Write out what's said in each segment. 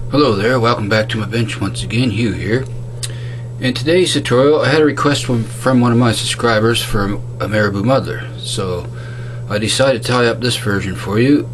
Hello there, welcome back to my bench once again, Hugh here. In today's tutorial I had a request from one of my subscribers for a marabou muddler, so I decided to tie up this version for you.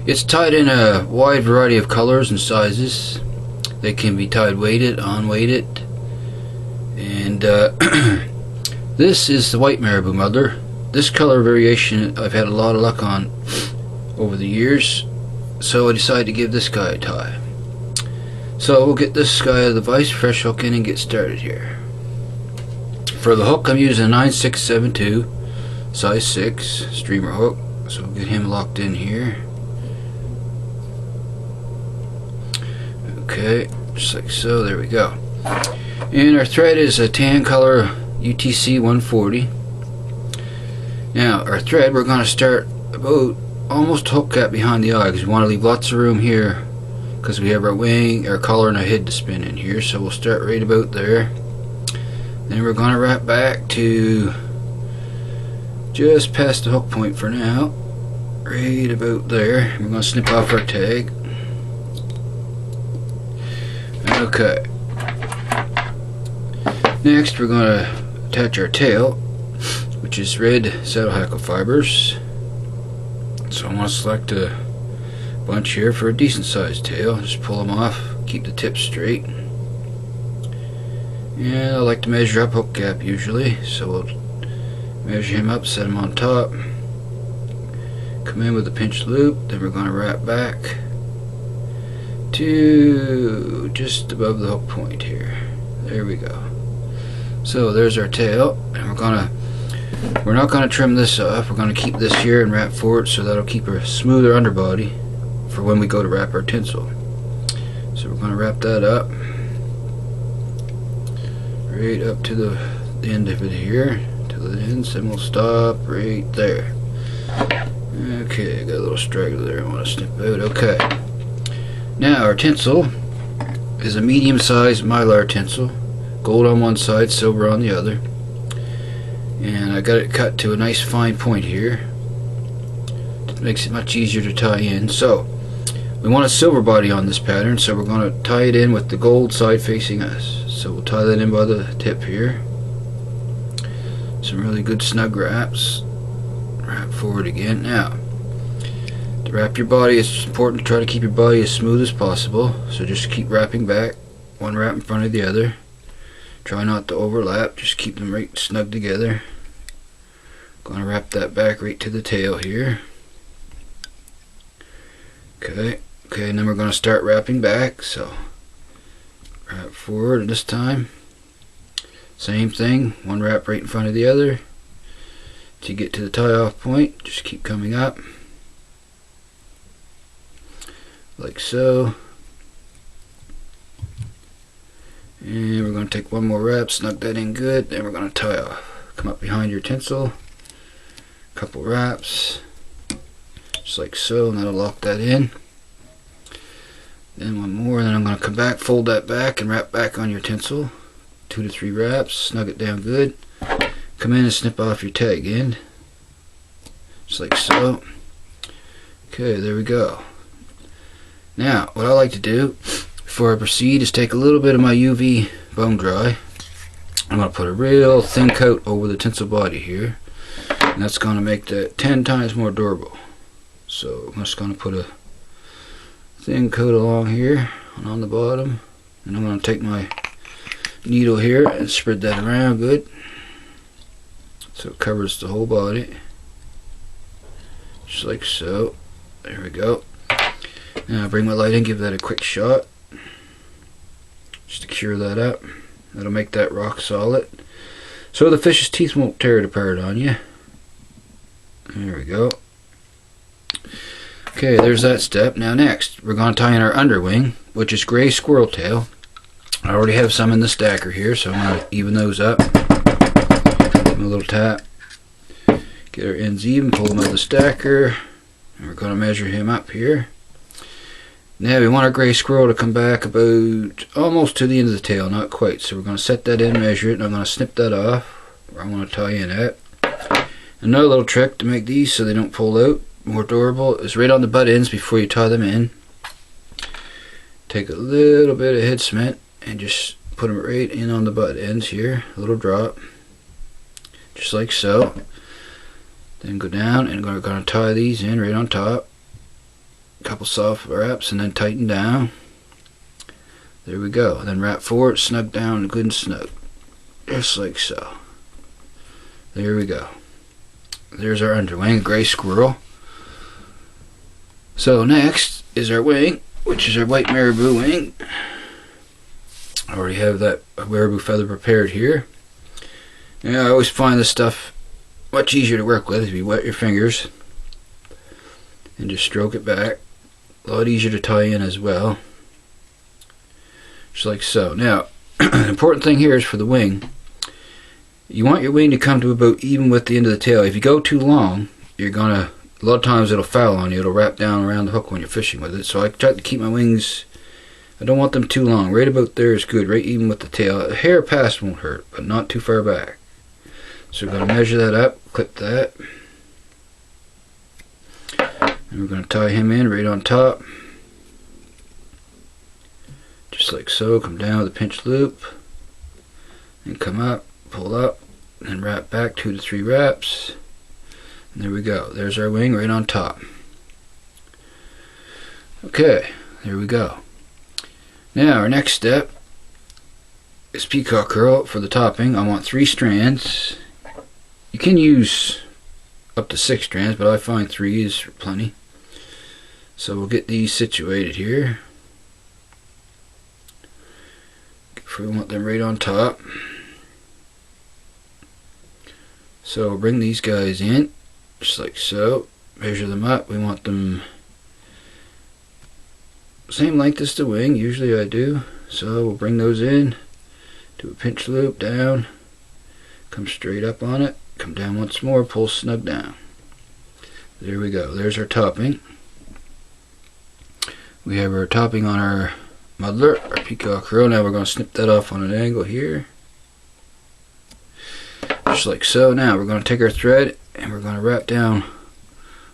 It's tied in a wide variety of colors and sizes. They can be tied weighted, unweighted, and this is the white marabou muddler. This color variation I've had a lot of luck on over the years, so I decided to give this guy a tie. So we'll get this guy out of the vise, fresh hook in, and get started here. For the hook I'm using a 9672 size 6 streamer hook, so we'll get him locked in here. Okay, just like so, there we go. And our thread is a tan color UTC 140. Now our thread, we're going to start about almost hook gap behind the eye, because we want to leave lots of room here because we have our wing, our collar, and our head to spin in here. So we'll start right about there. Then we're going to wrap back to just past the hook point for now, right about there. We're going to snip off our tag. Okay. Next we're going to attach our tail, which is red saddle hackle fibers. So I'm going to select a bunch here for a decent sized tail. Just pull them off, keep the tip straight. And I like to measure up hook gap usually, so we'll measure him up, set him on top, come in with a pinch loop. Then we're going to wrap back to just above the hook point here. There we go. So there's our tail, and we're not going to trim this off. We're going to keep this here and wrap forward, so that'll keep a smoother underbody for when we go to wrap our tinsel. So we're going to wrap that up right up to the end of it here, to the ends, and we'll stop right there. Okay, got a little straggler there I want to snip out. Okay, now our tinsel is a medium sized mylar tinsel, gold on one side, silver on the other, and I got it cut to a nice fine point here. It makes it much easier to tie in. So we want a silver body on this pattern, so we're going to tie it in with the gold side facing us. So we'll tie that in by the tip here. Some really good snug wraps. Wrap forward again. Now, to wrap your body, it's important to try to keep your body as smooth as possible. So just keep wrapping back, one wrap in front of the other. Try not to overlap, just keep them right snug together. Going to wrap that back right to the tail here. Okay, and then we're going to start wrapping back. So wrap forward, and this time same thing, one wrap right in front of the other. To get to the tie off point, just keep coming up like so. And we're going to take one more wrap, snug that in good, then we're going to tie off. Come up behind your tinsel, couple wraps, just like so, and that'll lock that in. Then one more, and then I'm going to come back, fold that back, and wrap back on your tinsel. 2 to 3 wraps, snug it down good. Come in and snip off your tag end, just like so. Okay, there we go. Now, what I like to do before I proceed is take a little bit of my UV bone dry. I'm going to put a real thin coat over the tinsel body here, and that's going to make that 10 times more durable. So I'm just going to put a thin coat along here and on the bottom, and I'm going to take my needle here and spread that around good so it covers the whole body, just like so. There we go. Now bring my light in, give that a quick shot just to cure that up. That'll make that rock solid, so the fish's teeth won't tear it apart on you. There we go. Okay, there's that step. Now next, we're going to tie in our underwing, which is gray squirrel tail. I already have some in the stacker here, so I'm going to even those up. Give them a little tap. Get our ends even, pull them out of the stacker, and we're going to measure him up here. Now we want our gray squirrel to come back about almost to the end of the tail, not quite. So we're going to set that in, measure it, and I'm going to snip that off where I want to tie in at. Another little trick to make these so they don't pull out, more durable, is right on the butt ends before you tie them in. take a little bit of head cement and just put them right in on the butt ends here, a little drop, just like so. Then go down and we're going to tie these in right on top. A couple soft wraps and then tighten down. There we go. Then wrap forward, snug down, good and snug, just like so. There we go. There's our underwing, gray squirrel. So next is our wing, which is our white marabou wing. I already have that marabou feather prepared here. Now I always find this stuff much easier to work with if you wet your fingers and just stroke it back. A lot easier to tie in as well, just like so. Now the important thing here is for the wing, you want your wing to come to about even with the end of the tail. If you go too long, you're gonna, a lot of times it'll foul on you, it'll wrap down around the hook when you're fishing with it. So I try to keep my wings, I don't want them too long. Right about there is good, right even with the tail. A hair past won't hurt, but not too far back. So we're going to measure that up, clip that, and we're going to tie him in right on top, just like so. Come down with a pinch loop, and come up, pull up, and wrap back 2 to 3 wraps, and there we go. There's our wing right on top. Okay, there we go. Now our next step is peacock herl for the topping. I want 3 strands. You can use up to 6 strands, but I find 3 is plenty. So we'll get these situated here. We want them right on top. So we'll bring these guys in, just like so. Measure them up. We want them same length as the wing, usually I do. So we'll bring those in, do a pinch loop down, come straight up on it. Come down once more, pull snug down. There we go. There's our topping. We have our topping on our muddler, our peacock herl. Now we're going to snip that off on an angle here, just like so. Now we're going to take our thread and we're going to wrap down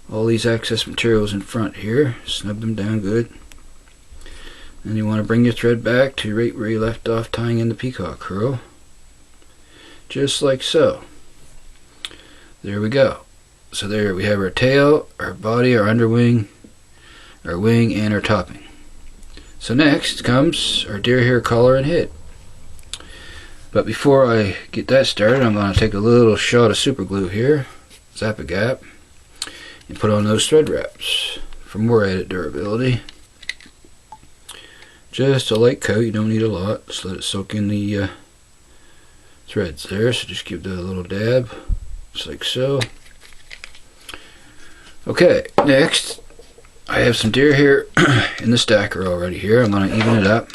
all these excess materials in front here. Snug them down good. Then you want to bring your thread back to right where you left off tying in the peacock herl, just like so. There we go. So there we have our tail, our body, our underwing, our wing, and our topping. So next comes our deer hair collar and head. But before I get that started, I'm going to take a little shot of super glue here, zap a gap, and put on those thread wraps for more added durability. Just a light coat, you don't need a lot. Just let it soak in the threads there. So just give that a little dab, just like so. Okay, next I have some deer hair in the stacker already here. I'm going to even it up.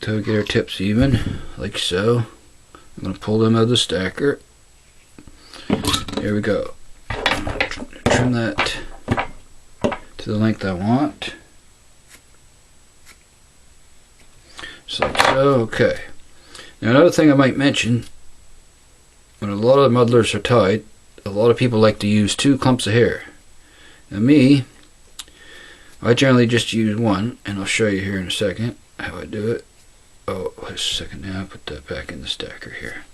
Till we get our tips even, like so. I'm going to pull them out of the stacker. There we go. Trim that to the length I want. Just like so. Okay. Now another thing I might mention, when a lot of the muddlers are tied, a lot of people like to use 2 clumps of hair. Now me, I generally just use 1, and I'll show you here in a second how I do it. Oh, just a second now, I'll put that back in the stacker here.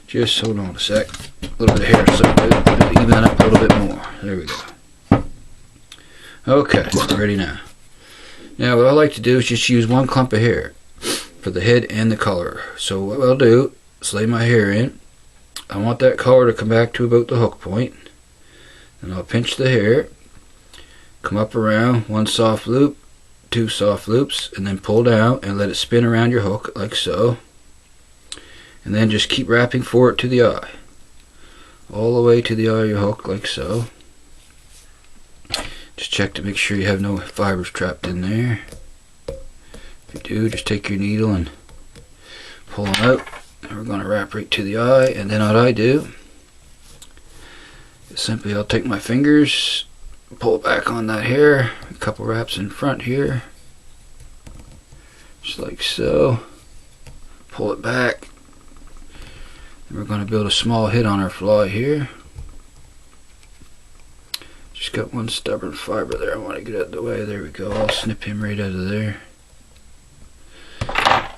Just hold on a sec. A little bit of hair so even that up a little bit more. There we go. Okay, ready now. Now what I like to do is just use 1 clump of hair for the head and the collar. So what I'll do is lay my hair in. I want that collar to come back to about the hook point. And I'll pinch the hair, come up around 1 soft loop, 2 soft loops, and then pull down and let it spin around your hook like so. And then just keep wrapping forward to the eye. All the way to the eye of your hook like so. Just check to make sure you have no fibers trapped in there. If you do, just take your needle and pull them out. And we're going to wrap right to the eye, and then what I do is simply I'll take my fingers, pull it back on that hair, a couple wraps in front here, just like so, pull it back, and we're going to build a small hit on our fly here. Just just got one stubborn fiber there. I want to get out of the way. There we go. I'll snip him right out of there.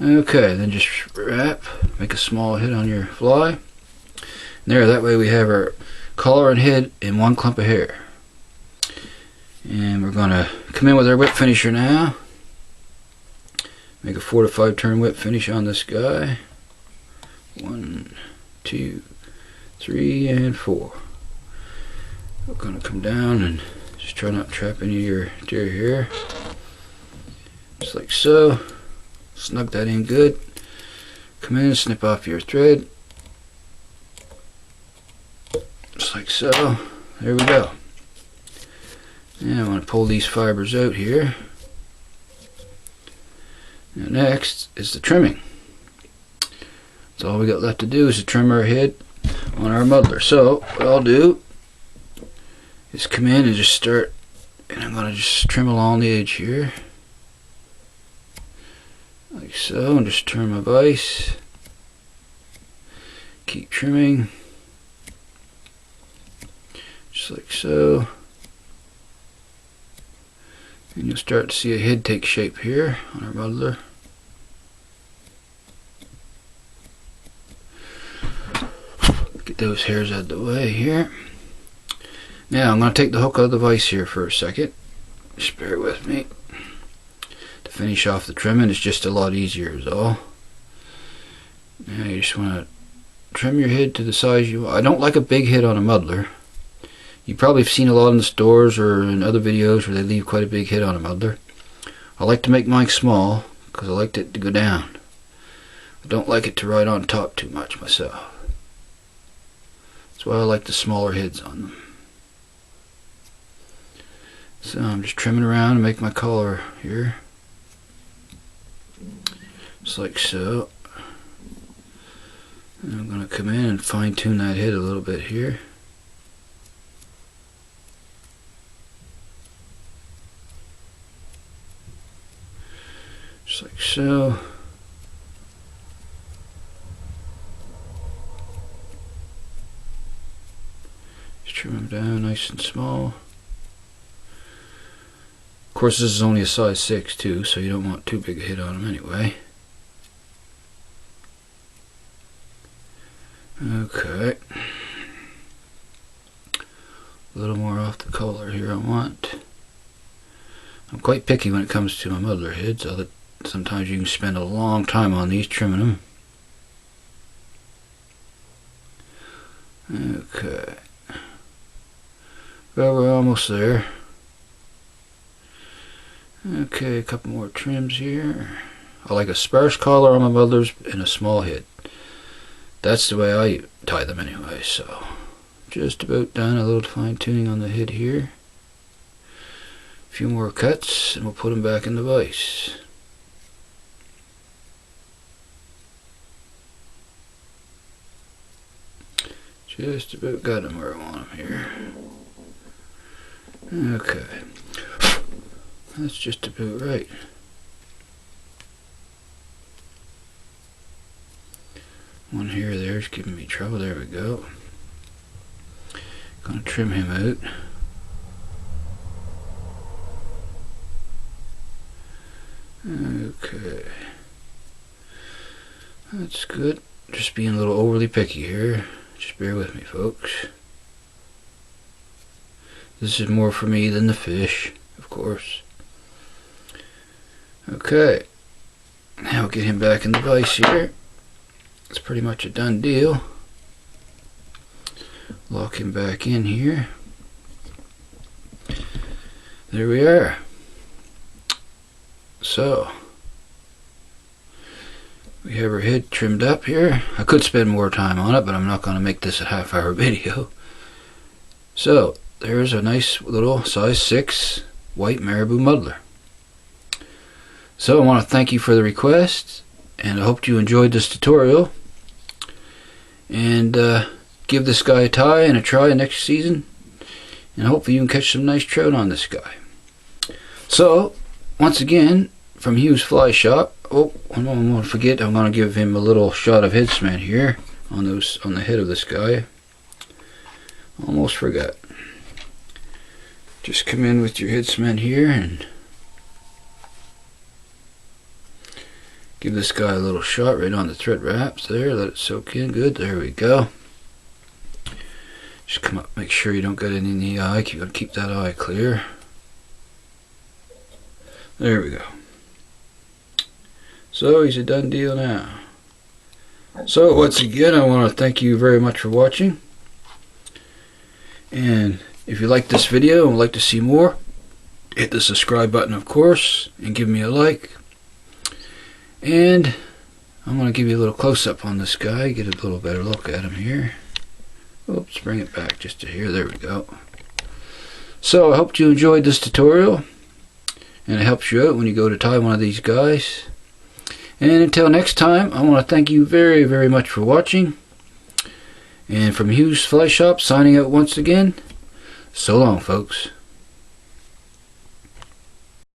Okay, then just wrap, make a small hit on your fly. There, that way we have our collar and head in one clump of hair. And we're going to come in with our whip finisher now. Make a 4 to 5 turn whip finish on this guy. 1, 2, 3, and 4. We're going to come down and just try not to trap any of your deer hair. Just like so. Snug that in good. Come in and snip off your thread. Just like so. There we go. And I want to pull these fibers out here. Now next is the trimming. So all we got left to do is to trim our head on our muddler. So what I'll do is come in and just start, and I'm going to just trim along the edge here. Like so, and just turn my vise. Keep trimming. Just like so. And you'll start to see a head take shape here on our muddler. Get those hairs out of the way here. Now I'm going to take the hook out of the vise here for a second. Just bear with me. To finish off the trimming, it's just a lot easier is all. Now you just want to trim your head to the size you want. I don't like a big head on a muddler. You probably have seen a lot in the stores or in other videos where they leave quite a big head on a muddler. I like to make mine small because I like it to go down. I don't like it to ride on top too much myself. That's why I like the smaller heads on them. So I'm just trimming around and make my collar here. Just like so. And I'm going to come in and fine tune that head a little bit here. Just like so. Just trim them down nice and small. Of course, this is only a size 6 too, so you don't want too big a hit on them anyway. Okay. A little more off the collar here I want. I'm quite picky when it comes to my muddler heads. Sometimes you can spend a long time on these trimming them. Okay. Well, we're almost there. Okay, a couple more trims here. I like a sparse collar on my muddlers and a small head. That's the way I tie them anyway, so just about done. A little fine tuning on the head here. A few more cuts and we'll put them back in the vise. Just about got them where I want them here. Okay. That's just about right. One here there's giving me trouble. There we go. Gonna trim him out. Okay. That's good. Just being a little overly picky here. Just bear with me, folks. This is more for me than the fish, of course. Okay. Now we'll get him back in the vise here. It's pretty much a done deal. Lock him back in here. There we are. So we have our head trimmed up here. I could spend more time on it, but I'm not going to make this a half-hour video. So there's a nice little size 6 white marabou muddler. So I want to thank you for the request, and I hope you enjoyed this tutorial. And give this guy a tie and a try next season, and hopefully you can catch some nice trout on this guy. So once again, from Hugh's Fly Shop. Oh, I don't want to forget, I'm going to give him a little shot of head cement here on the head of this guy. Almost forgot. Just come in with your head cement here and give this guy a little shot right on the thread wraps there. Let it soak in good. There we go. Just come up, make sure you don't get any in the eye. You gotta keep that eye clear. There we go. So he's a done deal now. So once again, I want to thank you very much for watching. And if you like this video and would like to see more, hit the subscribe button, of course, and give me a like. And I'm going to give you a little close-up on this guy, get a little better look at him here. Oops, bring it back just to here. There we go. So I hope you enjoyed this tutorial, and it helps you out when you go to tie one of these guys. And until next time, I want to thank you very, very much for watching. And from Hugh's Fly Shop, signing out once again. So long, folks.